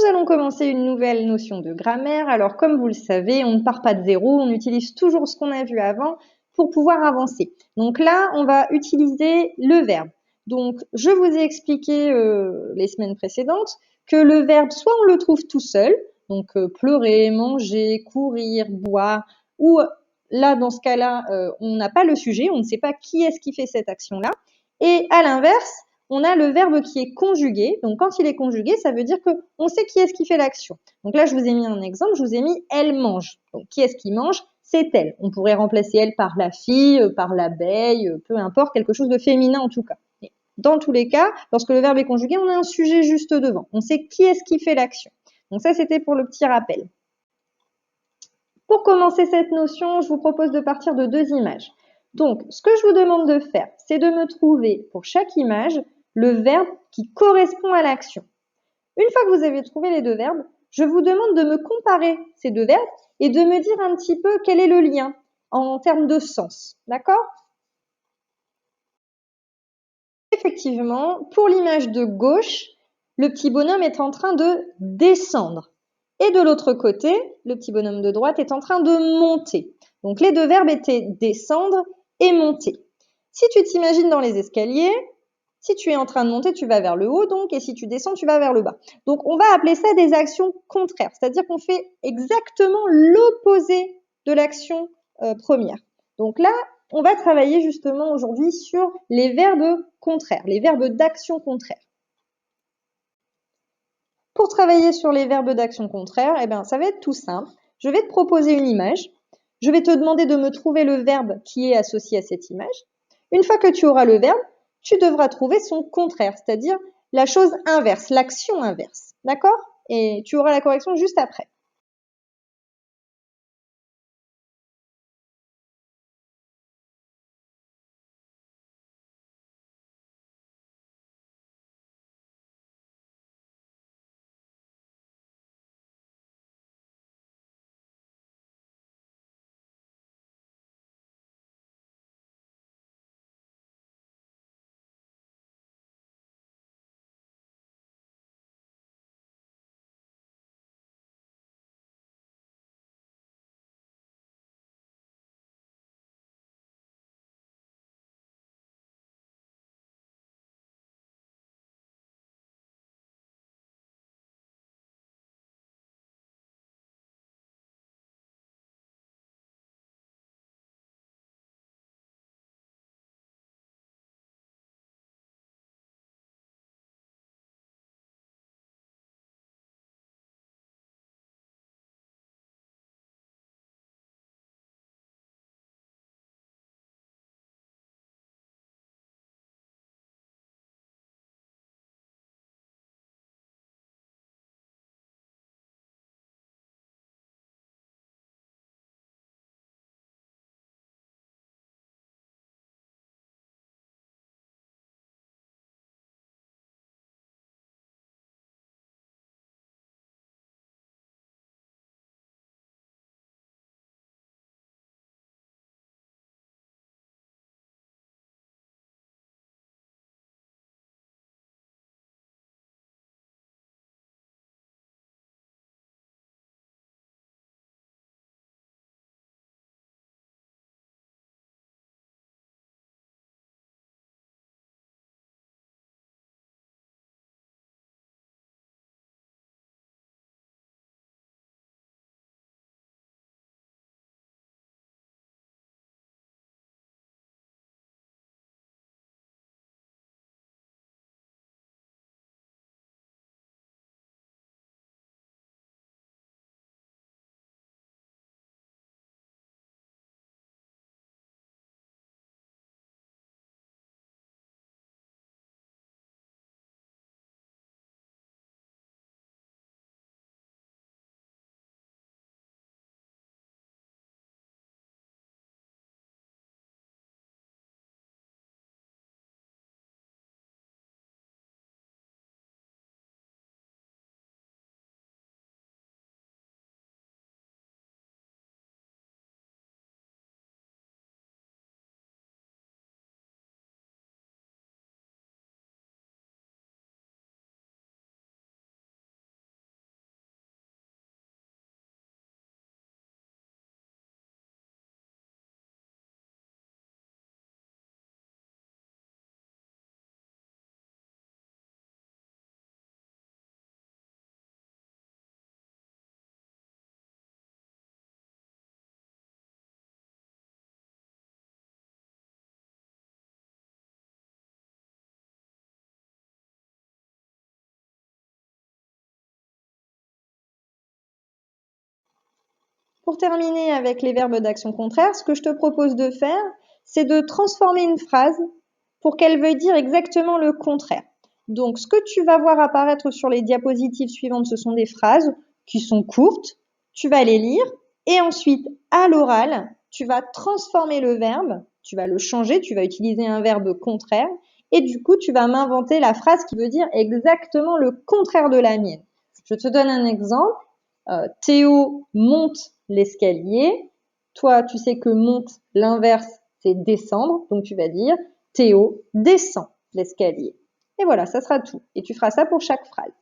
nous allons commencer une nouvelle notion de grammaire. Alors, comme vous le savez, on ne part pas de zéro, on utilise toujours ce qu'on a vu avant pour pouvoir avancer. Donc là, on va utiliser le verbe. Donc, je vous ai expliqué les semaines précédentes que le verbe, soit on le trouve tout seul, donc pleurer, manger, courir, boire, ou là, dans ce cas-là, on n'a pas le sujet, on ne sait pas qui est-ce qui fait cette action-là. Et à l'inverse, on a le verbe qui est conjugué. Donc, quand il est conjugué, ça veut dire qu'on sait qui est-ce qui fait l'action. Donc là, je vous ai mis un exemple, je vous ai mis « elle mange ». Donc, qui est-ce qui mange? C'est elle. On pourrait remplacer elle par la fille, par l'abeille, peu importe, quelque chose de féminin en tout cas. Et dans tous les cas, lorsque le verbe est conjugué, on a un sujet juste devant. On sait qui est-ce qui fait l'action. Donc ça, c'était pour le petit rappel. Pour commencer cette notion, je vous propose de partir de deux images. Donc, ce que je vous demande de faire, c'est de me trouver pour chaque image le verbe qui correspond à l'action. Une fois que vous avez trouvé les deux verbes, je vous demande de me comparer ces deux verbes et de me dire un petit peu quel est le lien en termes de sens. D'accord? Effectivement, pour l'image de gauche, le petit bonhomme est en train de descendre. Et de l'autre côté, le petit bonhomme de droite est en train de monter. Donc les deux verbes étaient descendre et monter. Si tu t'imagines dans les escaliers, si tu es en train de monter, tu vas vers le haut, donc, et si tu descends, tu vas vers le bas. Donc on va appeler ça des actions contraires, c'est-à-dire qu'on fait exactement l'opposé de l'action première. Donc là, on va travailler justement aujourd'hui sur les verbes contraires, les verbes d'action contraire. Pour travailler sur les verbes d'action contraire, eh bien, ça va être tout simple. Je vais te proposer une image. Je vais te demander de me trouver le verbe qui est associé à cette image. Une fois que tu auras le verbe, tu devras trouver son contraire, c'est-à-dire la chose inverse, l'action inverse. D'accord? Et tu auras la correction juste après. Pour terminer avec les verbes d'action contraire, ce que je te propose de faire, c'est de transformer une phrase pour qu'elle veuille dire exactement le contraire. Donc, ce que tu vas voir apparaître sur les diapositives suivantes, ce sont des phrases qui sont courtes. Tu vas les lire et ensuite, à l'oral, tu vas transformer le verbe, tu vas le changer, tu vas utiliser un verbe contraire et du coup, tu vas m'inventer la phrase qui veut dire exactement le contraire de la mienne. Je te donne un exemple. Théo monte l'escalier. Toi, tu sais que monte, l'inverse, c'est descendre. Donc, tu vas dire Théo descend l'escalier. Et voilà, ça sera tout. Et tu feras ça pour chaque phrase.